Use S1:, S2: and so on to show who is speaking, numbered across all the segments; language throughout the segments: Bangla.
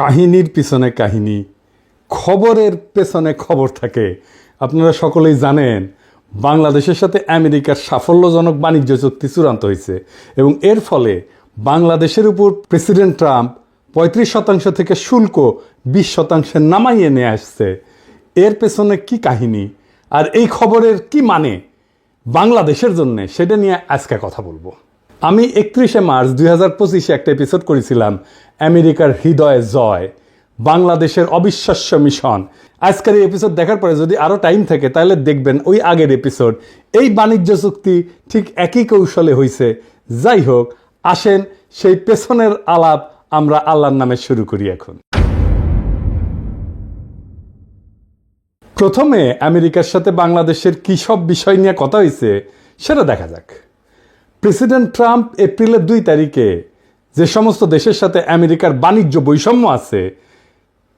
S1: কাহিনীর পিছনে কাহিনী, খবরের পেছনে খবর থাকে। আপনারা সকলেই জানেন বাংলাদেশের সাথে আমেরিকার সাফল্যজনক বাণিজ্য চুক্তি চূড়ান্ত হয়েছে এবং এর ফলে বাংলাদেশের উপর প্রেসিডেন্ট ট্রাম্প 35% থেকে শুল্ক 20% নামাইয়ে নিয়ে আসছে। এর পেছনে কি কাহিনী আর এই খবরের কি মানে বাংলাদেশের জন্য, সেটা নিয়ে আজকে কথা বলবো। আমি 31 মার্চ 2025 একটা এপিসোড করেছিলাম আমেরিকার হৃদয়ে জয়, বাংলাদেশের অবিশ্বাস্য মিশন। আজকের এই এপিসোড দেখার পরে যদি আরও টাইম থাকে তাহলে দেখবেন ওই আগের এপিসোড। এই বাণিজ্য চুক্তি ঠিক একই কৌশলে হয়েছে। যাই হোক, আসেন সেই পেছনের আলাপ আমরা আল্লাহর নামে শুরু করি। এখন প্রথমে আমেরিকার সাথে বাংলাদেশের কী সব বিষয় নিয়ে কথা হয়েছে সেটা দেখা যাক। প্রেসিডেন্ট ট্রাম্প এপ্রিলের 2 তারিখে যে সমস্ত দেশের সাথে আমেরিকার বাণিজ্য বৈষম্য আছে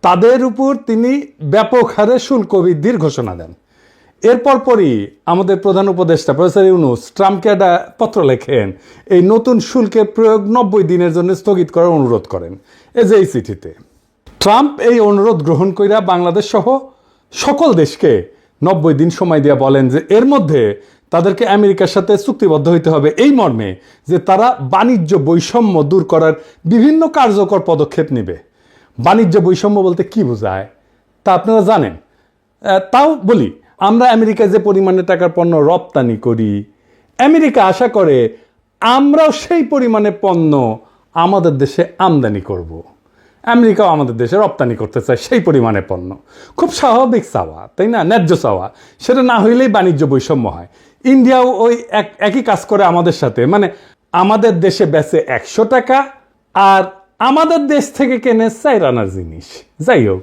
S1: তাদের উপর তিনি ব্যাপক হারে শুল্ক বৃদ্ধির ঘোষণা দেন। এরপর পরই আমাদের প্রধান উপদেষ্টা প্রফেসর ইউনূস ট্রাম্পকে একটা পত্র লেখেন, এই নতুন শুল্কের প্রয়োগ 90 দিনের জন্য স্থগিত করার অনুরোধ করেন। এই যে এই চিঠিতে ট্রাম্প এই অনুরোধ গ্রহণ কইরা বাংলাদেশ সহ সকল দেশকে 90 দিন সময় দিয়ে বলেন যে এর মধ্যে তাদেরকে আমেরিকার সাথে চুক্তিবদ্ধ হইতে হবে এই মর্মে যে তারা বাণিজ্য বৈষম্য দূর করার বিভিন্ন কার্যকর পদক্ষেপ নেবে। বাণিজ্য বৈষম্য বলতে কি বোঝায় তা আপনারা জানেন। তাও বলি, আমরা আমেরিকায় যে পরিমাণে টাকার পণ্য রপ্তানি করি, আমেরিকা আশা করে আমরাও সেই পরিমাণে পণ্য আমাদের দেশে আমদানি করব। আমেরিকাও আমাদের দেশে রপ্তানি করতে চায় সেই পরিমাণে পণ্য। খুব স্বাভাবিক চাওয়া, তাই না? ন্যায্য চাওয়া। সেটা না হইলেই বাণিজ্য বৈষম্য হয়। ইন্ডিয়াও ওই একই কাজ করে আমাদের সাথে, মানে আমাদের দেশে বেচে 100 টাকা আর আমাদের দেশ থেকে কেনে 4 আনার জিনিস। যাই হোক,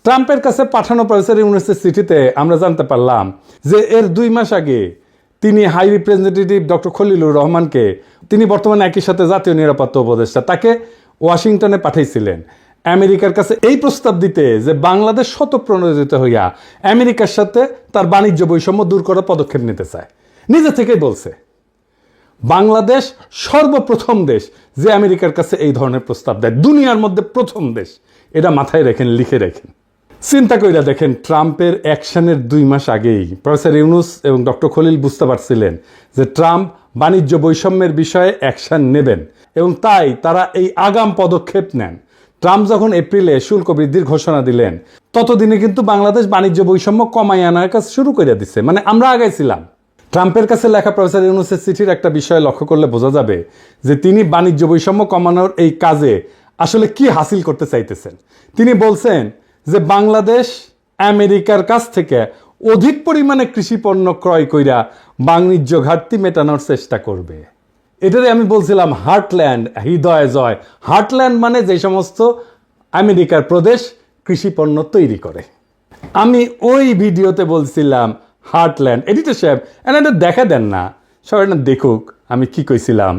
S1: ট্রাম্পের কাছে পাঠানো প্রফেসর ইউনূসের চিঠিতে আমরা জানতে পারলাম যে এর 2 মাস আগে তিনি হাই রিপ্রেজেন্টেটিভ ডক্টর খলিলুর রহমানকে, তিনি বর্তমানে একই সাথে জাতীয় নিরাপত্তা উপদেষ্টা, তাকে ওয়াশিংটনে পাঠাইছিলেন আমেরিকার কাছে এই প্রস্তাব দিতে যে বাংলাদেশ স্বতঃপ্রণোদিত হইয়া আমেরিকার সাথে তার বাণিজ্য বৈষম্য দূর করার পদক্ষেপ নিতে চায়। নিজে থেকেই বলছে বাংলাদেশ সর্বপ্রথম দেশ যে আমেরিকার কাছে এই ধরনের প্রস্তাব দেয়, দুনিয়ার মধ্যে প্রথম দেশ। এটা মাথায় রেখেন, লিখে রাখেন। চিন্তা কইরা দেখেন, ট্রাম্পের অ্যাকশনের 2 মাস আগেই প্রফেসর ইউনূস এবং ডক্টর খলিল বুঝতে পারছিলেন যে ট্রাম্প বাণিজ্য বৈষম্যের বিষয়ে অ্যাকশন নেবেন এবং তাই তারা এই আগাম পদক্ষেপ নেন। ট্রাম্প যখন এপ্রিলে শুল্ক বৃদ্ধির ঘোষণা দিলেন ততদিনে কিন্তু বাংলাদেশ বাণিজ্য বৈষম্য কমাই আনার কাজ শুরু করে দিচ্ছে, মানে আমরা আগাইছিলাম। ট্রাম্পের কাছে লেখা প্রফেসর ইউনূসের চিঠির একটা বিষয় লক্ষ্য করলে বোঝা যাবে যে তিনি বাণিজ্য বৈষম্য কমানোর এই কাজে আসলে কি হাসিল করতে চাইতেছেন। তিনি বলছেন যে বাংলাদেশ আমেরিকার কাছ থেকে অধিক পরিমাণে কৃষি পণ্য ক্রয় কইরা বাণিজ্য ঘাটতি মেটানোর চেষ্টা করবে। এটারে আমি বলছিলাম হার্টল্যান্ড, হৃদয় জয়। হার্টল্যান্ড মানে যে সমস্ত আমেরিকার প্রদেশ কৃষি পণ্য তৈরি করে। আমি ওই ভিডিওতে বলছিলাম হার্টল্যান্ড। এডিটর সাহেব এটা দেখা দেন না, সবাই না দেখুক আমি কি কইছিলাম।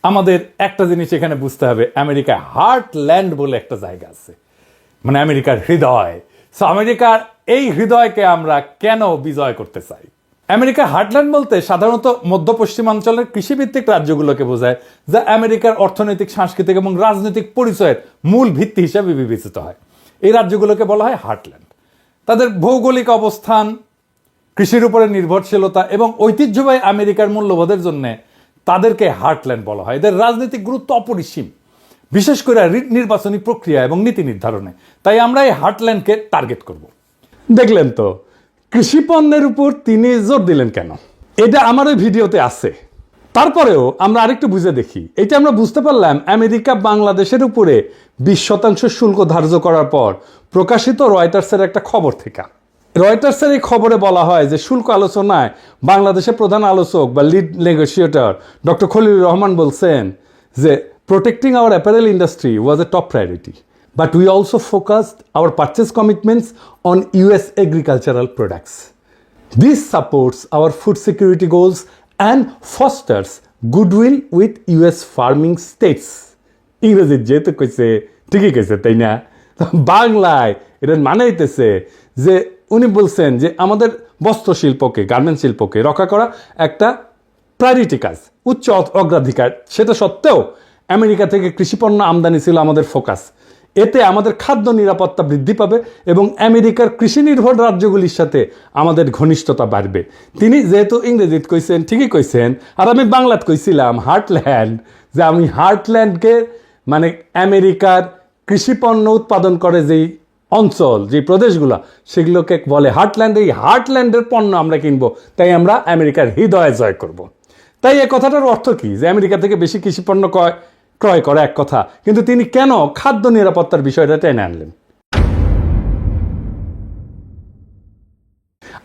S1: আমাদের একটা জিনিস এখানে বুঝতে হবে, আমেরিকায় হার্টল্যান্ড বলে একটা জায়গা আছে, মানে আমেরিকার হৃদয়। সো আমেরিকার এই হৃদয়কে আমরা কেন বিজয় করতে চাই? আমেরিকার হার্টল্যান্ড বলতে সাধারণত মধ্য পশ্চিমাঞ্চলের কৃষিভিত্তিক রাজ্যগুলোকে বোঝায়, যা আমেরিকার অর্থনৈতিক, সাংস্কৃতিক এবং রাজনৈতিক পরিচয়ের মূল ভিত্তি হিসাবে বিবেচিত হয়। এই রাজ্যগুলোকে বলা হয় হার্টল্যান্ড। তাদের ভৌগোলিক অবস্থান, কৃষির উপরে নির্ভরশীলতা এবং ঐতিহ্যবাহী আমেরিকার মূল্যবোধের জন্য তাদেরকে হার্টল্যান্ড বলা হয়। এদের রাজনৈতিক গুরুত্ব অপরিসীম, বিশেষ করে নির্বাচনী প্রক্রিয়া এবং নীতি নির্ধারণে। তাই আমরা এই হার্টল্যান্ডকে টার্গেট করব। দেখলেন তো কৃষি পণ্যের উপর তিনি জোর দিলেন কেন? এটা আমার ওই ভিডিওতে আছে। তারপরেও আমরা আরেকটু বুঝে দেখি। এটা আমরা বুঝতে পারলাম আমেরিকা বাংলাদেশের উপরে 20% শুল্ক ধার্য করার পর প্রকাশিত রয়টার্সের একটা খবর থেকে। রয়টার্সের এই খবরে বলা হয় যে শুল্ক আলোচনায় বাংলাদেশের প্রধান আলোচক বা lead negotiator doctor Khalilur Rahman বলছেন যে protecting our apparel industry was a top priority, but we also focused our purchase commitments on US agricultural products. This supports our food security goals and fosters goodwill with US farming states. ইংরেজি যেহেতু কইছে ঠিকই কইছে, তাই না? বাংলায় এটা মানে হইতেছে যে উনি বলছেন যে আমাদের বস্ত্রশিল্পকে, গার্মেন্ট শিল্পকে রক্ষা করা একটা প্রায়োরিটি কাজ, উচ্চ অগ্রাধিকার। সেটা সত্ত্বেও আমেরিকা থেকে কৃষিপণ্য আমদানি ছিল আমাদের ফোকাস। এতে আমাদের খাদ্য নিরাপত্তা বৃদ্ধি পাবে এবং আমেরিকার কৃষি নির্ভর রাজ্যগুলির সাথে আমাদের ঘনিষ্ঠতা বাড়বে। তিনি যেহেতু ইংরেজিতে কইছেন, ঠিকই কইছেন, আর আমি বাংলাতে কইছিলাম হার্টল্যান্ড, যে আমি হার্টল্যান্ডকে মানে আমেরিকার কৃষিপণ্য উৎপাদন করে যেই অঞ্চল, যে প্রদেশগুলো, সেগুলোকে বলে হার্টল্যান্ড। এই হার্টল্যান্ডের পণ্য আমরা কিনবো, তাই আমরা আমেরিকার হৃদয়ে জয় করব। তাই এই কথাটার অর্থ কি, যে আমেরিকা থেকে বেশি কৃষিপণ্য ক্রয় করে এক কথা, কিন্তু তিনি কেন খাদ্য নিরাপত্তার বিষয়টা টেনে আনলেন?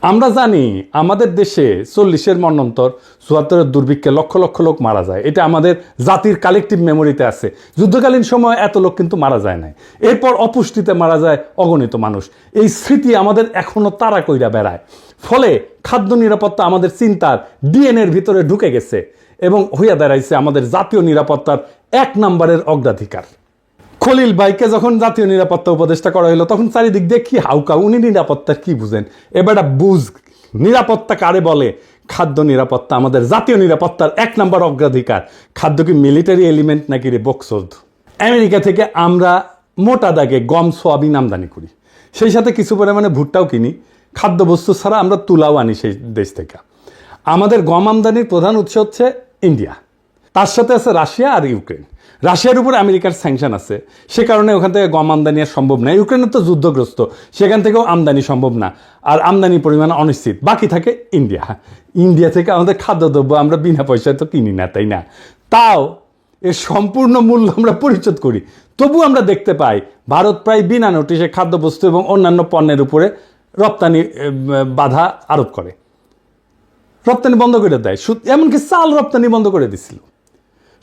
S1: আমরা জানি আমাদের দেশে 40-এর মন্বন্তর 74-এর দুর্ভিক্ষে লক্ষ লক্ষ লোক মারা যায়। এটা আমাদের জাতির কালেকটিভ মেমোরিতে আছে। যুদ্ধকালীন সময় এত লোক কিন্তু মারা যায় নাই। এরপর অপুষ্টিতে মারা যায় অগণিত মানুষ। এই স্মৃতি আমাদের এখনো তাড়া কইরা বেড়ায়। ফলে খাদ্য নিরাপত্তা আমাদের চিন্তার ডিএনএর ভিতরে ঢুকে গেছে এবং হইয়া দাঁড়াইছে আমাদের জাতীয় নিরাপত্তার 1 নম্বরের অগ্রাধিকার। খলিল ভাইকে যখন জাতীয় নিরাপত্তা উপদেষ্টা করা হলো, তখন চারিদিক দিয়ে কি হাউকা, উনি নিরাপত্তার কি বুঝেন? এবার বুঝ, নিরাপত্তা কারে বলে? খাদ্য নিরাপত্তা আমাদের জাতীয় নিরাপত্তার 1 নম্বর অগ্রাধিকার। খাদ্য কি মিলিটারি এলিমেন্ট নাকি রে বক্সোদ? আমেরিকা থেকে আমরা মোটা দাগে গম, সোয়াবিন আমদানি করি, সেই সাথে কিছু পরিমাণে ভুট্টাও কিনি। খাদ্যবস্তু ছাড়া আমরা তুলাও আনি সেই দেশ থেকে। আমাদের গম আমদানির প্রধান উৎস হচ্ছে ইন্ডিয়া, তার সাথে আছে রাশিয়া আর ইউক্রেন। রাশিয়ার উপর আমেরিকার স্যাংশন আছে, সে কারণে ওখান থেকে গম আমদানি আর সম্ভব না। ইউক্রেনের তো যুদ্ধগ্রস্ত, সেখান থেকেও আমদানি সম্ভব না, আর আমদানির পরিমাণ অনিশ্চিত। বাকি থাকে ইন্ডিয়া। ইন্ডিয়া থেকে আমাদের খাদ্যদ্রব্য আমরা বিনা পয়সায় তো কিনি না, তাই না? তাও এর সম্পূর্ণ মূল্য আমরা পরিশোধ করি। তবু আমরা দেখতে পাই ভারত প্রায় বিনা নোটিশে খাদ্যবস্তু এবং অন্যান্য পণ্যের উপরে রপ্তানি বাধা আরোপ করে, রপ্তানি বন্ধ করে দেয়। এমনকি চাল রপ্তানি বন্ধ করে দিছিল।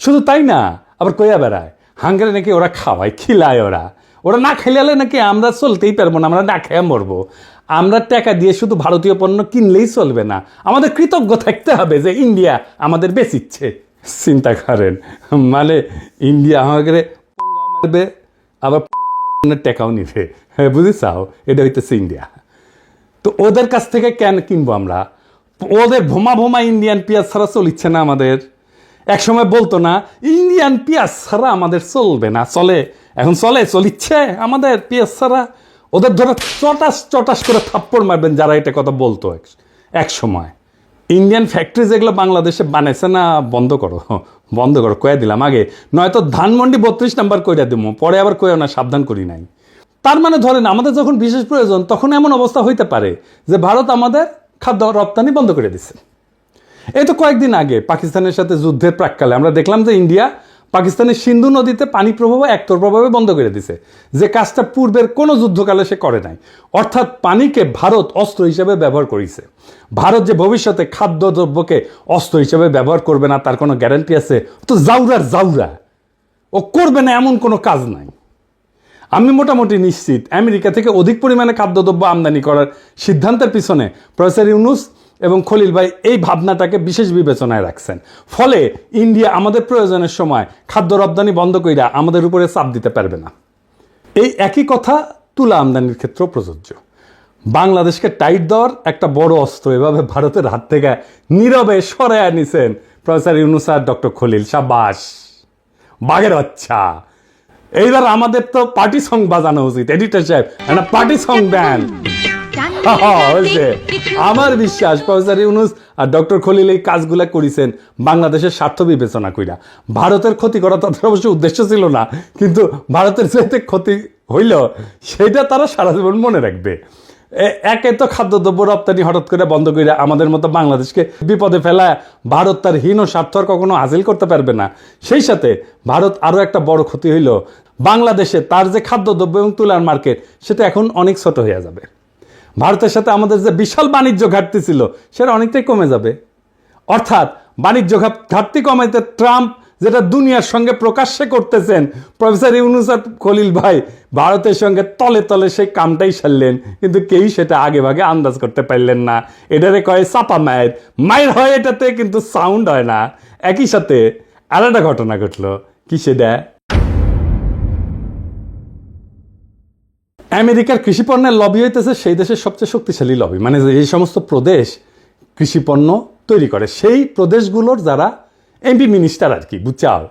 S1: শুধু তাই না, আবার কইয়া বেড়ায় হাঙ্গারে নাকি ওরা খাওয়ায়, খিলায়। ওরা না খেলালে নাকি আমরা চলতেই পারবো না, আমরা না খেয়ে মরবো। আমরা টাকা দিয়ে শুধু ভারতীয় পণ্য কিনলেই চলবে না, আমাদের কৃতজ্ঞ থাকতে হবে যে ইন্ডিয়া আমাদের বেচিচ্ছে। চিন্তা করেন, মানে ইন্ডিয়া আমাদের মারবে, আবার টাকাও নিবে। হ্যাঁ, বুঝেছাও? এটা হইতেছে ইন্ডিয়া। তো ওদের কাছ থেকে কেন কিনবো আমরা? ওদের ভোমা ভোমা ইন্ডিয়ান পেঁয়াজ ছাড়া চলিচ্ছে না আমাদের। এক সময় বলতো না ইন্ডিয়ান পেঁয়াজ ছাড়া আমাদের চলবে না, চলে, এখন চলিচ্ছে আমাদের পেঁয়াজ ছাড়া। ওদের ধরে চটাস চটাস করে থাপ্পড় মারবেন যারা এটা কথা বলতো এক সময়। ইন্ডিয়ান ফ্যাক্টরি যেগুলো বাংলাদেশে বানাইছে না, বন্ধ করো কয়ে দিলাম আগে, নয়তো ধানমন্ডি 32 নাম্বার কইরা দিব, পরে আবার কয়েও না, সাবধান করি নাই। তার মানে ধরেন আমাদের যখন বিশেষ প্রয়োজন, তখন এমন অবস্থা হইতে পারে যে ভারত আমাদের খাদ্য রপ্তানি বন্ধ করে দিচ্ছে। এই তো কয়েকদিন আগে পাকিস্তানের সাথে যুদ্ধের প্রাক্কালে আমরা দেখলাম যে ইন্ডিয়া পাকিস্তানের সিন্ধু নদীতে পানি প্রবাহ একতরফাভাবে বন্ধ করে দিছে, যে কাজটা পূর্বের কোনো যুদ্ধকালে সে করে নাই। অর্থাৎ পানিকে ভারত অস্ত্র হিসেবে ব্যবহার করেছে। ভারত যে ভবিষ্যতে খাদ্যদ্রব্যকে অস্ত্র হিসেবে ব্যবহার করবে না, তার কোনো গ্যারান্টি আছে? তো জাউরা ও করবে না, এমন কোনো কাজ নাই। আমি মোটামুটি নিশ্চিত আমেরিকা থেকে অধিক পরিমাণে খাদ্যদ্রব্য আমদানি করার সিদ্ধান্তের পিছনে প্রফেসর ইউনুস এবং খলিল ভাই এই ভাবনাটাকে বিশেষ বিবেচনায় রাখছেন। ফলে ইন্ডিয়া আমাদের প্রয়োজনের সময় খাদ্য রপ্তানি বন্ধ কইরা আমাদের উপরে চাপ দিতে পারবে না। এই একই কথা তুলা আমদানির ক্ষেত্রেও প্রযোজ্য। বাংলাদেশকে টাইট দেওয়ার একটা বড় অস্ত্র এভাবে ভারতের হাত থেকে নীরবে সরাইয়া নিছেন প্রফেসর ইউনুস আর ডক্টর খলিল। সাবাস, বাঘের বাচ্চা। এইবার আমাদের তো পার্টি সং বাজানো উচিত। এডিটর সাহেব, একটা পার্টি সং দেন। আমার বিশ্বাস প্রফেসর ইউনুস আর ডক্টর খলিল এই কাজগুলা করেছেন বাংলাদেশের স্বার্থ বিবেচনা কইরা। ভারতের ক্ষতি করা তাদের অবশ্য উদ্দেশ্য ছিল না, কিন্তু ভারতের যেতে ক্ষতি হইল সেটা তারা সারা জীবন মনে রাখবে। একে তো খাদ্যদ্রব্য রপ্তানি হঠাৎ করে বন্ধ করে আমাদের মতো বাংলাদেশকে বিপদে ফেলায় ভারত তার হীন স্বার্থ আর কখনো হাসিল করতে পারবে না। সেই সাথে ভারত আরও একটা বড় ক্ষতি হইল, বাংলাদেশে তার যে খাদ্যদ্রব্য এবং তুলার মার্কেট সেটা এখন অনেক ছোট হয়ে যাবে। ভারতের সাথে আমাদের যে বিশাল বাণিজ্য ঘাটতি ছিল সেটা অনেকটাই কমে যাবে। অর্থাৎ বাণিজ্য ঘাটতি কমাইতে ট্রাম্প যেটা দুনিয়ার সঙ্গে প্রকাশ্যে করতেছেন, প্রফেসর ইউনুস আর খলিল ভাই ভারতের সঙ্গে তলে তলে সেই কামটাই সারলেন, কিন্তু কেউই সেটা আগে ভাগে আন্দাজ করতে পারলেন না। এটারে কয় চাপা মায়ের হয়, এটাতে কিন্তু সাউন্ড হয় না। একই সাথে আর একটা ঘটনা ঘটলো, কি সেটা? আমেরিকার কৃষিপণ্যের লবি হইতেছে সেই দেশের সবচেয়ে শক্তিশালী লবি। মানে এই সমস্ত প্রদেশ কৃষিপণ্য তৈরি করে, সেই প্রদেশগুলোর যারা এমপি মিনিস্টার আর কি, বুঝছাও,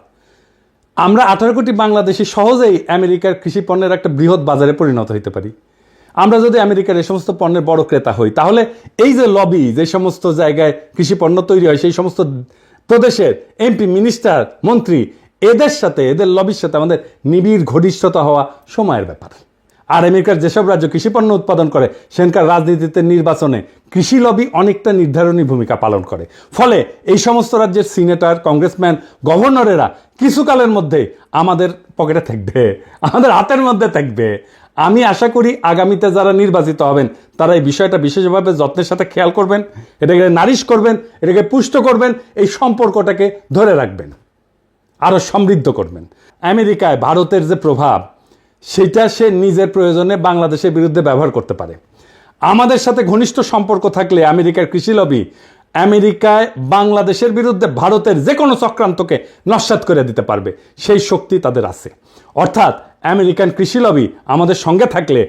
S1: আমরা 18 কোটি বাংলাদেশি সহজেই আমেরিকার কৃষি পণ্যের একটা বৃহৎ বাজারে পরিণত হতে পারি। আমরা যদি আমেরিকার এই সমস্ত পণ্যের বড় ক্রেতা হই, তাহলে এই যে লবি, যে সমস্ত জায়গায় কৃষি পণ্য তৈরি হয়, সেই সমস্ত প্রদেশের এমপি, মিনিস্টার, মন্ত্রী, এদের সাথে, এদের লবির সাথে আমাদের নিবিড় ঘনিষ্ঠতা হওয়া সময়ের ব্যাপার। আর আমেরিকার যেসব রাজ্য কৃষি পণ্য উৎপাদন করে, সেখানকার রাজনীতিতে, নির্বাচনে কৃষি লবি অনেকটা নির্ধারণী ভূমিকা পালন করে। ফলে এই সমস্ত রাজ্যের সিনেটর, কংগ্রেসম্যান, গভর্নরেরা কিছুকালের মধ্যে আমাদের পকেটে থাকবে, আমাদের হাতের মধ্যে থাকবে। আমি আশা করি আগামীতে যারা নির্বাচিত হবেন, তারা এই বিষয়টা বিশেষভাবে যত্নের সাথে খেয়াল করবেন, এটাকে নারিশ করবেন, এটাকে পুষ্ট করবেন, এই সম্পর্কটাকে ধরে রাখবেন, আরও সমৃদ্ধ করবেন। আমেরিকায় ভারতের যে প্রভাব, সেটা সে নিজের প্রয়োজনে বাংলাদেশের বিরুদ্ধে ব্যবহার করতে পারে। আমাদের সাথে ঘনিষ্ঠ সম্পর্ক থাকলে আমেরিকার কৃষি লবি আমেরিকায় বাংলাদেশের বিরুদ্ধে ভারতের যে কোনো চক্রান্তকে নস্যাৎ করে দিতে পারবে, সেই শক্তি তাদের আছে। অর্থাৎ আমেরিকান কৃষি লবি আমাদের সঙ্গে থাকলে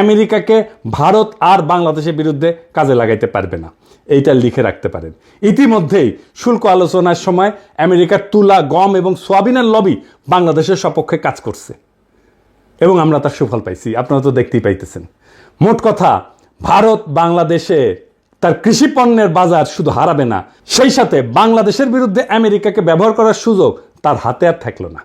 S1: আমেরিকাকে ভারত আর বাংলাদেশের বিরুদ্ধে কাজে লাগাইতে পারবে না, এইটা লিখে রাখতে পারেন। ইতিমধ্যেই শুল্ক আলোচনার সময় আমেরিকার তুলা, গম এবং সোয়াবিনের লবি বাংলাদেশের সপক্ষে কাজ করছে এবং আমরা তার সুফল পাইছি, আপনারা তো দেখতেই পাইতেছেন। মোট কথা, ভারত বাংলাদেশে তার কৃষি পণ্যের বাজার শুধু হারাবে না, সেই সাথে বাংলাদেশের বিরুদ্ধে আমেরিকাকে ব্যবহার করার সুযোগ তার হাতে আর থাকলো না।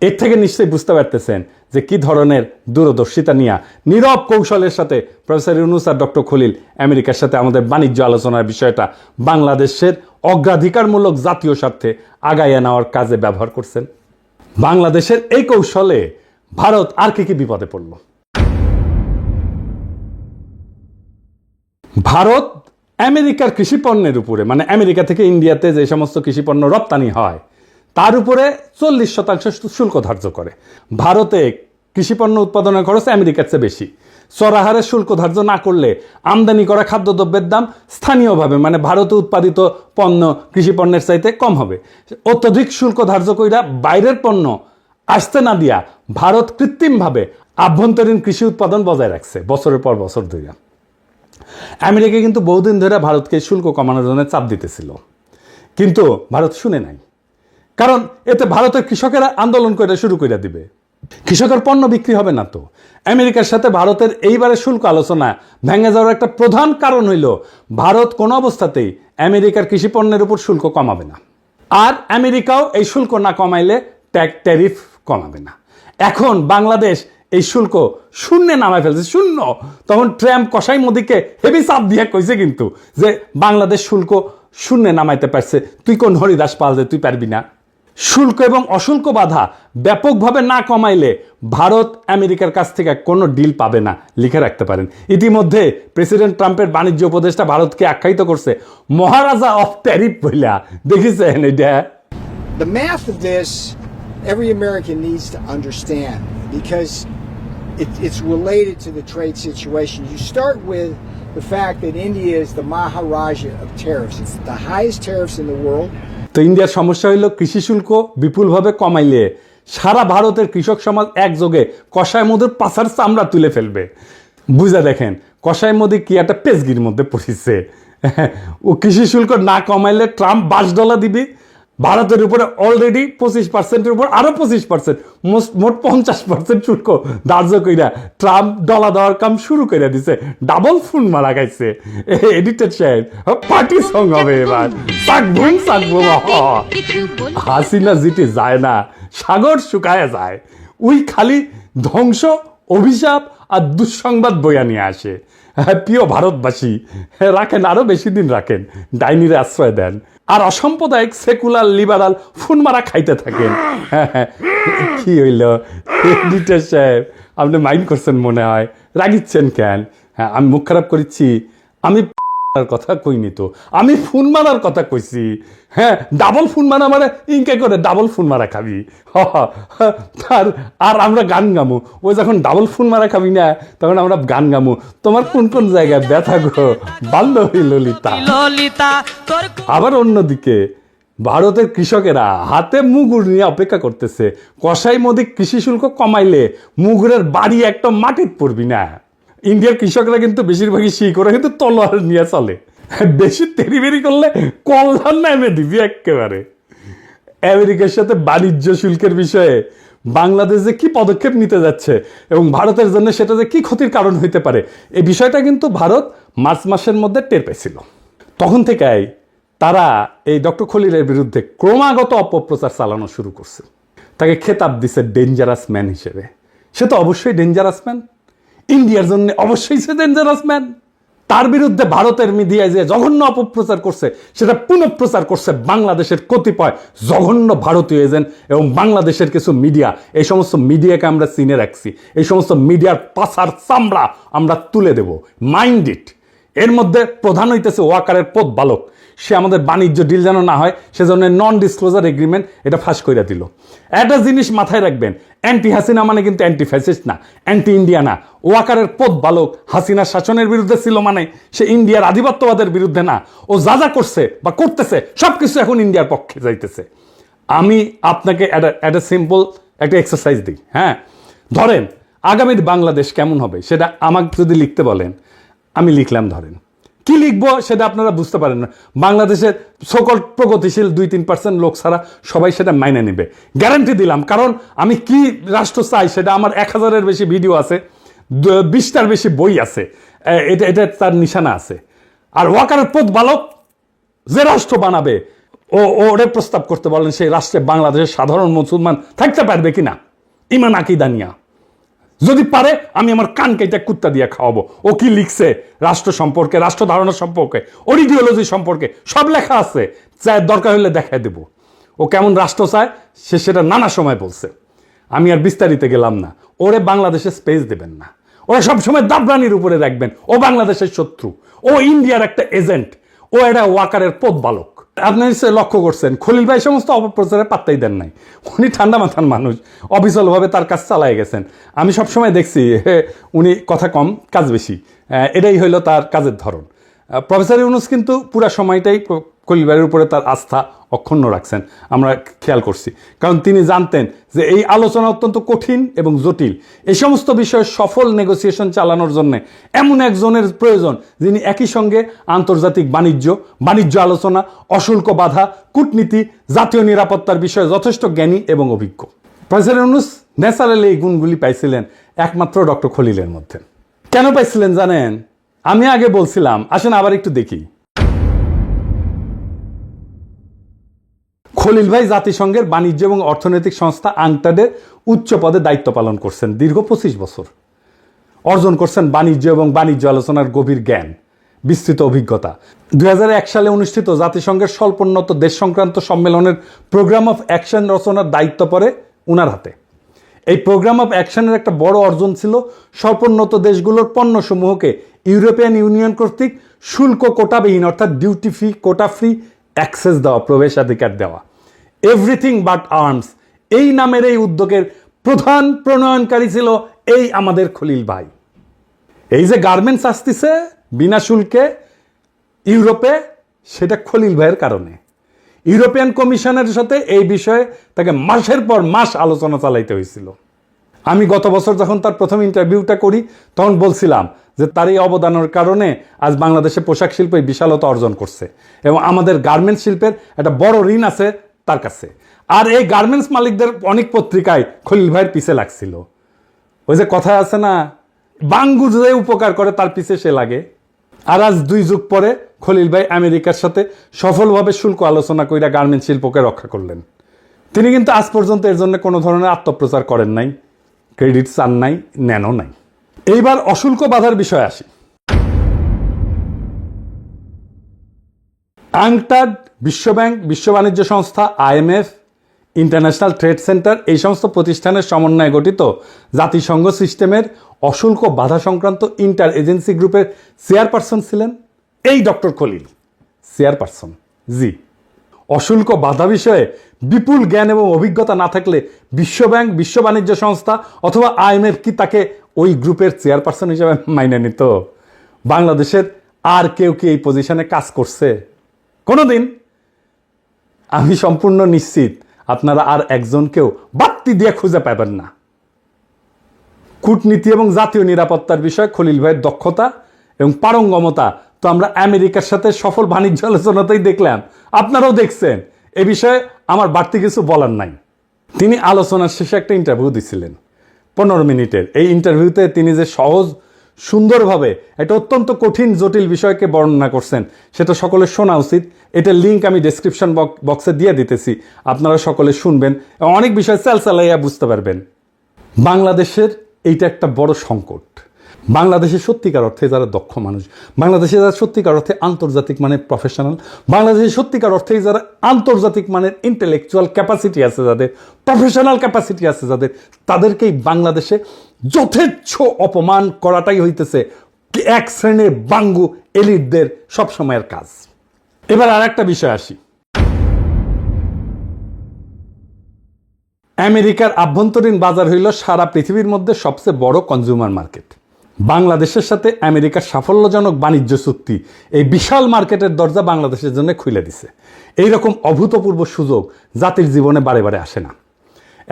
S1: এর থেকে নিশ্চয়ই বুঝতে পারতেছেন যে কি ধরনের দূরদর্শিতা নিয়ে, নীরব কৌশলের সাথে প্রফেসর ইউনূস আর ডক্টর খলিল আমেরিকার সাথে আমাদের বাণিজ্য আলোচনার বিষয়টা বাংলাদেশের অগ্রাধিকারমূলক জাতীয় স্বার্থে আগাইয়ে নেওয়ার কাজে ব্যবহার করছেন। বাংলাদেশের এই কৌশলে ভারত আর কি বিপদে পড়ল? ভারত আমেরিকার কৃষি পণ্যের উপরে, মানে আমেরিকা থেকে ইন্ডিয়াতে যে সমস্ত কৃষি পণ্য রপ্তানি হয়, তার উপরে 40% শুল্ক ধার্য করে। ভারতে কৃষি পণ্য উৎপাদনের খরচ আমেরিকার চেয়ে বেশি। চড়াহারে শুল্ক ধার্য না করলে আমদানি করা খাদ্যদ্রব্যের দাম স্থানীয়ভাবে, মানে ভারতে উৎপাদিত পণ্য কৃষি পণ্যের চাইতে কম হবে। অত্যধিক শুল্ক ধার্য কইরা বাইরের পণ্য আসতে না দিয়া ভারত কৃত্রিমভাবে আভ্যন্তরীণ কৃষি উৎপাদন বজায় রাখছে বছরের পর বছর ধরে। আমেরিকা কিন্তু বহুদিন ধরে ভারতকে শুল্ক কমানোর জন্য চাপ দিতেছিল, কিন্তু ভারত শুনে নাই। কারণ এতে ভারতের কৃষকেরা আন্দোলন করে শুরু করে দিবে, কৃষকের পণ্য বিক্রি হবে না। তো আমেরিকার সাথে ভারতের এইবারে শুল্ক আলোচনা ভেঙে যাওয়ার একটা প্রধান কারণ হইল, ভারত কোনো অবস্থাতেই আমেরিকার কৃষি পণ্যের উপর শুল্ক কমাবে না, আর আমেরিকাও এই শুল্ক না কমাইলে ট্যারিফ কমাবে না। এখন বাংলাদেশ এই শুল্ক শূন্যে নামায় ফেলছে, শূন্য। তখন ট্রাম্প কসাই মোদিকে হেভি চাপ দিয়ে কইছে কিন্তু যে বাংলাদেশ শুল্ক শূন্যে নামাইতে পারছে, তুই কোন হরিদাস পাল যে তুই পারবি না। শুল্ক এবং অশুল্ক বাধা ব্যাপকভাবে না কমাইলে ভারত আমেরিকার কাছ থেকে কোনো ডিল পাবে না, লিখে রাখতে পারেন। ইতিমধ্যে প্রেসিডেন্ট ট্রাম্পের বাণিজ্য উপদেষ্টা ভারতকে আখ্যায়িত করছে মহারাজা অফ ট্যারিফ বইলা। দেখেছেন এটা?
S2: The math of this, every American needs to understand because it's related to the trade situation. You start with the fact that India is the Maharaja of tariffs. It's the highest tariffs in the world.
S1: তো ইন্ডিয়ার সমস্যা হইল কৃষি শুল্ক বিপুলভাবে কমাইলে সারা ভারতের কৃষক সমাজ একযোগে কসাই মধুর পাছার চামড়া তুলে ফেলবে। বুঝা দেখেন কসাই মোদি কি একটা পেজগির মধ্যে পড়িছে। ও কৃষি শুল্ক না কমাইলে ট্রাম্প $20 দিবি, ভারতের উপরে অলরেডি 25%-এর উপর আরো 25%, মোট 50% শুল্ক ধার্য কইরা ট্রাম্প ডলা দেওয়ার কাম শুরু করে দিছে। ডাবল ফোন মারা গাইছে। এডিটেড সাহেব, পার্টি সং হবে এবার। সাকবুম সাকবুম। হাসিনা জিতে যায় না, সাগর শুকায় যায়। ওই খালি ধ্বংস, অভিশাপ আর দুঃসংবাদ বইয়া নিয়ে আসে। প্রিয় ভারতবাসী, রাখেন, আরো বেশি দিন রাখেন, ডাইনিরে আশ্রয় দেন, আর অসাম্প্রদায়িক সেকুলার লিবারাল ফোন মারা খাইতে থাকেন। কি হইল এডিটর সাহেব, আপনি মাইন্ড করছেন মনে হয়, রাগিচ্ছেন কেন? হ্যাঁ, আমি মুখ খারাপ করেছি? আমি কথা কইনি তো, আমি ফোন মারার কথা কইছি। হ্যাঁ, ডাবল ফোন মারা মানে ইনকে করে ডাবল ফোন মারা খাবি। আর আমরা গান গামু। ওই যখন ডাবল ফোন মারা খাবি না, তখন আমরা গান গামু, তোমার কোন কোন জায়গায় ব্যথা গো বাল্যহী ললিতা। আবার অন্যদিকে ভারতের কৃষকেরা হাতে মুগুর নিয়ে অপেক্ষা করতেছে, কসাই মোদি কৃষি শুল্ক কমাইলে মুগুরের বাড়ি একটা মাটিত পড়বি না। ইন্ডিয়ার কৃষকরা কিন্তু বেশিরভাগই শিখ, ওরা কিন্তু তলোয়ার নিয়ে চলে, বেশি তেরিবেরি করলে কল্যাণ নামে দিবি একেবারে। আমেরিকার সাথে বাণিজ্য শুল্কের বিষয়ে বাংলাদেশ যে কি পদক্ষেপ নিতে যাচ্ছে এবং ভারতের জন্য সেটা যে কি ক্ষতির কারণ হইতে পারে, এই বিষয়টা কিন্তু ভারত মার্চ মাসের মধ্যে টের পেয়েছিল। তখন থেকেই তারা এই ডক্টর খলিলের বিরুদ্ধে ক্রমাগত অপপ্রচার চালানো শুরু করছে। তাকে খেতাব দিছে ডেঞ্জারাস ম্যান হিসেবে। সে তো অবশ্যই ডেঞ্জারাস ম্যান, ইন্ডিয়ার জন্য অবশ্যই সে ডেঞ্জারাস ম্যান। তার বিরুদ্ধে ভারতের মিডিয়ায় যে জঘন্য অপপ্রচার করছে, সেটা পুনঃপ্রচার করছে বাংলাদেশের কতিপয় জঘন্য ভারতীয় এজেন্ট এবং বাংলাদেশের কিছু মিডিয়া। এই সমস্ত মিডিয়াকে আমরা চিনে রাখছি, এই সমস্ত মিডিয়ার পাছার চামড়া আমরা তুলে দেব, মাইন্ড ইট। এর মধ্যে প্রধান হইতেছে ওয়াকারের পথ বালক। সে আমাদের বাণিজ্য ডিল যেন না হয় সেজন্য নন ডিসক্লোজার এগ্রিমেন্ট এটা ফাঁস করে দিল। একটা জিনিস মাথায় রাখবেন, অ্যান্টি হাসিনা মানে কিন্তু অ্যান্টি ফ্যাসিস্ট না, অ্যান্টি ইন্ডিয়া না। ওয়াকারের পথ বালক হাসিনার শাসনের বিরুদ্ধে ছিল মানে সে ইন্ডিয়ার আধিপত্যবাদের বিরুদ্ধে না। ও যা যা করছে বা করতেছে সবকিছু এখন ইন্ডিয়ার পক্ষে যাইতেছে। আমি আপনাকে একটা সিম্পল একটা এক্সারসাইজ দিই। হ্যাঁ, ধরেন আগামীর বাংলাদেশ কেমন হবে সেটা আমাকে যদি লিখতে বলেন, আমি লিখলাম। ধরেন কি লিখবো সেটা আপনারা বুঝতে পারেন না। বাংলাদেশের সকল প্রগতিশীল 2-3% লোক ছাড়া সবাই সেটা মাইনে নেবে, গ্যারান্টি দিলাম। কারণ আমি কি রাষ্ট্র চাই সেটা আমার 1000-এর বেশি ভিডিও আছে, 20টার বেশি বই আছে, এটা তার নিশানা আছে। আর ওয়াকারের পথ বালক যে রাষ্ট্র বানাবে ওরে প্রস্তাব করতে বলেন সেই রাষ্ট্রে বাংলাদেশের সাধারণ মুসলমান থাকতে পারবে কিনা, ইমান আকিদা নিয়া। যদি পারে আমি আমার কান কেটে কুত্তা দিয়ে খাওয়াবো। ও কি লিখছে রাষ্ট্র সম্পর্কে, রাষ্ট্র ধারণা সম্পর্কে, ওর ইডিওলজি সম্পর্কে সব লেখা আছে, চায় দরকার হলে দেখায় দেব। ও কেমন রাষ্ট্র চায় সে সেটা নানা সময় বলছে, আমি আর বিস্তারিত গেলাম না। ওরে বাংলাদেশে স্পেস দেবেন না, ওরা সবসময় দাবরানির উপরে রাখবেন। ও বাংলাদেশের শত্রু, ও ইন্ডিয়ার একটা এজেন্ট, ও এটা ওয়াকারের পথ বালক। আপনি নিশ্চয়ই লক্ষ্য করছেন খলিল ভাই সমস্ত অপপ্রচারে পাত্তাই দেন নাই। উনি ঠান্ডা মাথার মানুষ, অবিচলভাবে তার কাজ চালায় গেছেন। আমি সবসময় দেখছি উনি কথা কম কাজ বেশি, এটাই হইল তার কাজের ধরন। প্রফেসর ইউনূস কিন্তু পুরা সময়টাই খলিল ভাইয়ের উপরে তার আস্থা অক্ষুণ্ণ রাখছেন, আমরা খেয়াল করছি। কারণ তিনি জানতেন যে এই আলোচনা অত্যন্ত কঠিন এবং জটিল। এই সমস্ত বিষয়ে সফল নেগোসিয়েশন চালানোর জন্য এমন একজনের প্রয়োজন যিনি একই সঙ্গে আন্তর্জাতিক বাণিজ্য আলোচনা, অশুল্ক বাধা, কূটনীতি, জাতীয় নিরাপত্তার বিষয়ে যথেষ্ট জ্ঞানী এবং অভিজ্ঞ। প্রফেসর ইউনূস ন্যাচারালি এই গুণগুলি পাইছিলেন একমাত্র ডক্টর খলিলের মধ্যে। কেন পাইছিলেন জানেন? আমি আগে বলছিলাম, আসেন আবার একটু দেখি। খলিল ভাই জাতিসংঘের বাণিজ্য এবং অর্থনৈতিক সংস্থা আংটাডের উচ্চ পদে দায়িত্ব পালন করছেন দীর্ঘ 25 বছর। অর্জন করছেন বাণিজ্য এবং বাণিজ্য আলোচনার গভীর জ্ঞান, বিস্তৃত অভিজ্ঞতা। 2001 সালে অনুষ্ঠিত জাতিসংঘের স্বল্পোন্নত দেশ সংক্রান্ত সম্মেলনের প্রোগ্রাম অফ অ্যাকশন রচনার দায়িত্ব পড়ে উনার হাতে। এই প্রোগ্রাম অফ অ্যাকশনের একটা বড় অর্জন ছিল স্বল্পোন্নত দেশগুলোর পণ্যসমূহকে ইউরোপিয়ান ইউনিয়ন কর্তৃক শুল্ক কোটাবিহীন অর্থাৎ duty free, quota free access দেওয়া, প্রবেশাধিকার দেওয়া। এভরিথিং বাট আর্মস এই নামের এই উদ্যোগের প্রধান প্রণয়নকারী ছিল এই আমাদের খলিল ভাই। এই যে গার্মেন্টস আসতেছে বিনা শুল্কে ইউরোপে, সেটা খলিল ভাইয়ের কারণে। ইউরোপিয়ান কমিশনের সাথে এই বিষয়ে তাকে মাসের পর মাস আলোচনা চালাইতে হয়েছিল। আমি গত বছর যখন তার প্রথম ইন্টারভিউটা করি তখন বলছিলাম যে তার এই অবদানের কারণে আজ বাংলাদেশে পোশাক শিল্প বিশালতা অর্জন করছে এবং আমাদের গার্মেন্টস শিল্পের একটা বড় ঋণ আছে তার কাছে। আর এই গার্মেন্টস মালিকদের অনেক পত্রিকায় খলিল ভাইয়ের পিছে লাগছিল। ওই যে কথা আছে না, বাঙ্গু যে উপকার করে তার পিছে সে লাগে। আর আজ 2 যুগ পরে খলিল ভাই আমেরিকার সাথে সফলভাবে শুল্ক আলোচনা কইরা গার্মেন্টস শিল্পকে রক্ষা করলেন। তিনি কিন্তু আজ পর্যন্ত এর জন্য কোনো ধরনের আত্মপ্রচার করেন নাই, ক্রেডিট চান নাই, নেনও নাই। এইবার অশুল্ক বাধার বিষয়ে আসি। আংটাড, বিশ্বব্যাংক, বিশ্ব বাণিজ্য সংস্থা, IMF, ইন্টারন্যাশনাল ট্রেড সেন্টার এই সমস্ত প্রতিষ্ঠানের সমন্বয়ে গঠিত জাতিসংঘ সিস্টেমের অশুল্ক বাধা সংক্রান্ত ইন্টার এজেন্সি গ্রুপের চেয়ারপারসন ছিলেন এই ডক্টর খলিল। চেয়ারপারসন, জি। অশুল্ক বাধা বিষয়ে বিপুল জ্ঞান এবং অভিজ্ঞতা না থাকলে বিশ্বব্যাংক, বিশ্ব বাণিজ্য সংস্থা অথবা IMF কি তাকে ওই গ্রুপের চেয়ারপারসন হিসেবে মাইনে নিত? বাংলাদেশের আর কেউ কি এই পজিশনে কাজ করছে কোনোদিন? আমি সম্পূর্ণ নিশ্চিত আপনারা আর একজনকেও বাত্তি দিয়ে খুঁজে পাবেন না। কূটনীতি এবং জাতীয় নিরাপত্তার বিষয়ে খলিল ভাইয়ের দক্ষতা এবং পারঙ্গমতা তো আমরা আমেরিকার সাথে সফল বাণিজ্য আলোচনাতেই দেখলাম, আপনারাও দেখছেন। এ বিষয়ে আমার বাড়তি কিছু বলার নাই। তিনি আলোচনার শেষে একটা ইন্টারভিউ দিছিলেন 15 মিনিটের। এই ইন্টারভিউতে তিনি যে সহজ সুন্দরভাবে একটা অত্যন্ত কঠিন জটিল বিষয়কে বর্ণনা করছেন সেটা সকলের শোনা উচিত। এটার লিঙ্ক আমি ডেসক্রিপশন বক্সে দিয়ে দিতেছি, আপনারা সকলে শুনবেন এবং অনেক বিষয় চালাইয়া বুঝতে পারবেন। বাংলাদেশের এইটা একটা বড় সংকট। বাংলাদেশের সত্যিকার অর্থে যারা দক্ষ মানুষ, বাংলাদেশে যারা সত্যিকার অর্থে আন্তর্জাতিক মানের প্রফেশনাল, বাংলাদেশের সত্যিকার অর্থে যারা আন্তর্জাতিক মানের ইন্টেলেকচুয়াল ক্যাপাসিটি আছে যাদের, প্রফেশনাল ক্যাপাসিটি আছে যাদের, তাদেরকেই বাংলাদেশে যথেচ্ছ অপমান করাটাই হইতেছে এক শ্রেণীর বাঙ্গু এলিটদের সবসময়ের কাজ। এবার আর একটা বিষয় আসি। আমেরিকার আভ্যন্তরীণ বাজার হইল সারা পৃথিবীর মধ্যে সবচেয়ে বড় কনজিউমার মার্কেট। বাংলাদেশের সাথে আমেরিকার সাফল্যজনক বাণিজ্য চুক্তি এই বিশাল মার্কেটের দরজা বাংলাদেশের জন্য খুলে দিছে। এইরকম অভূতপূর্ব সুযোগ জাতির জীবনে বারে বারে আসে না।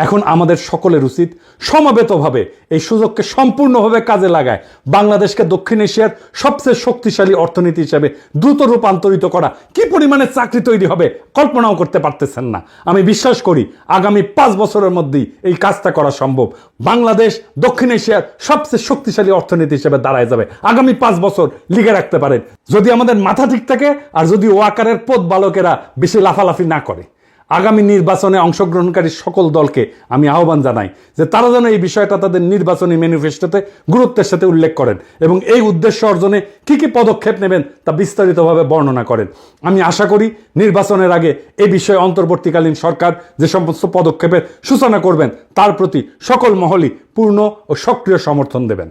S1: এখন আমাদের সকলের উচিত সমবেতভাবে এই সুযোগকে সম্পূর্ণভাবে কাজে লাগায় বাংলাদেশকে দক্ষিণ এশিয়ার সবচেয়ে শক্তিশালী অর্থনীতি হিসেবে দ্রুত রূপান্তরিত করা। কি পরিমাণে চাকরি তৈরি হবে কল্পনাও করতে পারতেছেন না। আমি বিশ্বাস করি আগামী 5 বছরের মধ্যেই এই কাজটা করা সম্ভব। বাংলাদেশ দক্ষিণ এশিয়ার সবচেয়ে শক্তিশালী অর্থনীতি হিসেবে দাঁড়ায় যাবে। আগামী 5 বছর লিখে রাখতে পারেন, যদি আমাদের মাথা ঠিক থাকে আর যদি ওয়াকারের পথ বালকেরা বেশি লাফালাফি না করে। আগামী নির্বাচনে অংশগ্রহণকারী সকল দলকে আমি আহ্বান জানাই যে তারা যেন এই বিষয়টা তাদের নির্বাচনী ম্যানিফেস্টোতে গুরুত্বের সাথে উল্লেখ করেন এবং এই উদ্দেশ্য অর্জনে কী কী পদক্ষেপ নেবেন তা বিস্তারিতভাবে বর্ণনা করেন। আমি আশা করি নির্বাচনের আগে এই বিষয়ে অন্তর্বর্তীকালীন সরকার যে সমস্ত পদক্ষেপের সূচনা করবেন তার প্রতি সকল মহলই পূর্ণ ও সক্রিয় সমর্থন দেবেন।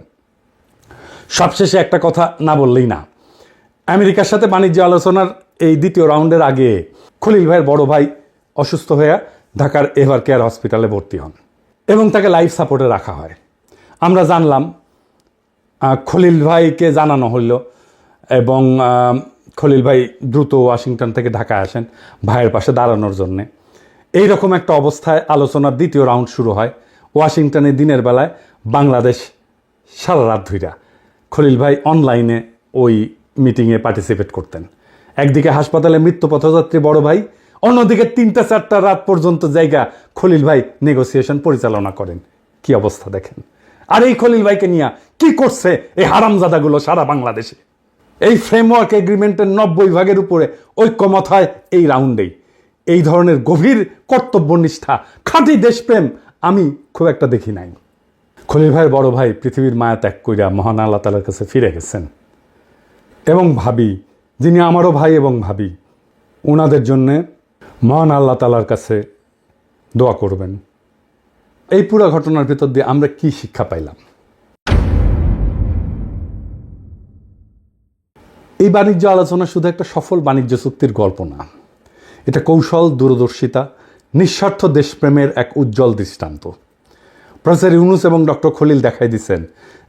S1: সবশেষে একটা কথা না বললেই না, আমেরিকার সাথে বাণিজ্য আলোচনার এই দ্বিতীয় রাউন্ডের আগে খলিল ভাইয়ের বড় ভাই অসুস্থ হয়ে ঢাকার এভার কেয়ার হসপিটালে ভর্তি হন এবং তাকে লাইফ সাপোর্টে রাখা হয়। আমরা জানলাম, খলিল ভাইকে জানানো হইল এবং খলিল ভাই দ্রুত ওয়াশিংটন থেকে ঢাকায় আসেন ভাইয়ের পাশে দাঁড়ানোর জন্যে। এইরকম একটা অবস্থায় আলোচনার দ্বিতীয় রাউন্ড শুরু হয়। ওয়াশিংটনে দিনের বেলায় বাংলাদেশ সারা রাত ধইরা খলিল ভাই অনলাইনে ওই মিটিংয়ে পার্টিসিপেট করতেন। একদিকে হাসপাতালে মৃত্যু পথযাত্রী বড় ভাই, অন্যদিকে 3টা-4টা রাত পর্যন্ত জায়গা খলিল ভাই নেগোসিয়েশন পরিচালনা করেন। কি অবস্থা দেখেন। আর এই খলিল ভাইকে নিয়ে কি করছে এই হারামজাদাগুলো সারা বাংলাদেশে। এই ফ্রেমওয়ার্ক এগ্রিমেন্টের 90 ভাগের উপরে ঐক্যমত হয় এই রাউন্ডেই। এই ধরনের গভীর কর্তব্যনিষ্ঠা, খাঁটি দেশপ্রেম আমি খুব একটা দেখি নাই। খলিল ভাইয়ের বড় ভাই পৃথিবীর মায়া ত্যাগ কইরা মহান আল্লাহ তাআলার কাছে ফিরে গেছেন এবং ভাবি, যিনি আমারও ভাই এবং ভাবি, ওনাদের জন্যে মহান আল্লাহ তাআলার কাছে দোয়া করবেন। এই পুরো ঘটনার ভিতর দিয়ে আমরা কি শিক্ষা পাইলাম? এই বাণিজ্য আলোচনা শুধু একটা সফল বাণিজ্য চুক্তির গল্প না, এটা কৌশল, দূরদর্শিতা, নিঃস্বার্থ দেশপ্রেমের এক উজ্জ্বল দৃষ্টান্ত। প্রফেসর ইউনুস এবং ডক্টর খলিল দেখাই দিচ্ছেন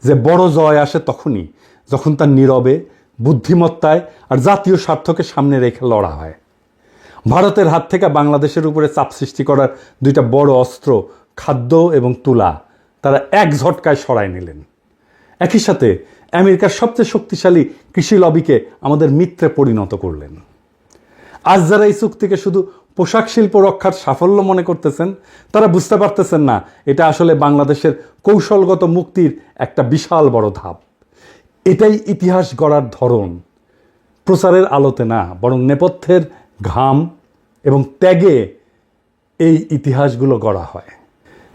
S1: যে বড় জয় আসে তখনই যখন তার নীরবে, বুদ্ধিমত্তায় আর জাতীয় স্বার্থকে সামনে রেখে লড়া হয়। ভারতের হাত থেকে বাংলাদেশের উপরে চাপ সৃষ্টি করার 2টা বড় অস্ত্র, খাদ্য এবং তুলা, তারা এক ঝটকায় সরায় নিলেন। একই সাথে আমেরিকার সবচেয়ে শক্তিশালী কৃষি লবিকে আমাদের মিত্রে পরিণত করলেন। আজ যারা এই চুক্তিকে শুধু পোশাক শিল্প রক্ষার সাফল্য মনে করতেছেন, তারা বুঝতে পারতেছেন না এটা আসলে বাংলাদেশের কৌশলগত মুক্তির একটা বিশাল বড় ধাপ। এটাই ইতিহাস গড়ার ধরন। প্রচারের আলোতে না, বরং নেপথ্যের ঘাম এবং ত্যাগে এই ইতিহাসগুলো গড়া হয়।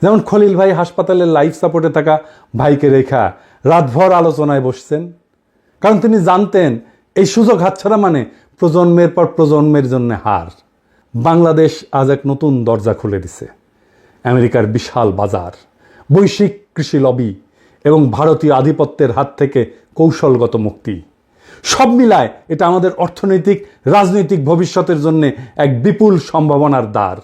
S1: যেমন খলিল ভাই হাসপাতালের লাইফ সাপোর্টে থাকা ভাইকে রেখা রাতভর আলোচনায় বসছেন, কারণ তিনি জানতেন এই সুযোগ হাতছাড়া মানে প্রজন্মের পর প্রজন্মের জন্য হার। বাংলাদেশ আজ এক নতুন দরজা খুলে দিছে। আমেরিকার বিশাল বাজার, বৈশ্বিক কৃষি লবি এবং ভারতীয় আধিপত্যের হাত থেকে কৌশলগত মুক্তি, সব মিলায় এটা আমাদের অর্থনৈতিক, রাজনৈতিক ভবিষ্যতের জন্য এক বিপুল সম্ভাবনার দ্বার।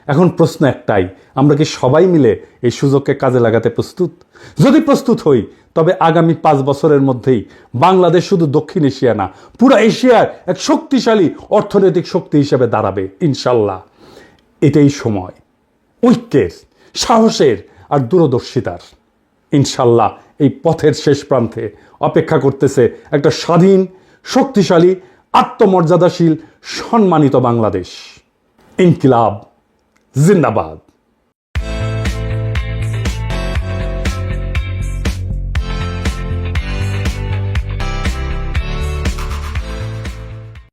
S1: এখন প্রশ্ন একটাই, আমরা কি সবাই মিলে এই সুযোগকে কাজে লাগাতে প্রস্তুত? যদি প্রস্তুত হই তবে আগামী 5 বছরের মধ্যেই বাংলাদেশ শুধু দক্ষিণ এশিয়া না, পুরো এশিয়ার এক শক্তিশালী অর্থনৈতিক শক্তি হিসেবে দাঁড়াবে ইনশাল্লাহ। এটাই সময় ঐক্যের, সাহসের আর দূরদর্শিতার। ইনশাল্লাহ এই পথের শেষ প্রান্তে অপেক্ষা করতেছে একটা স্বাধীন, শক্তিশালী, আত্মমর্যাদাশীল, সম্মানিত বাংলাদেশ। ইনকিলাব জিন্দাবাদ।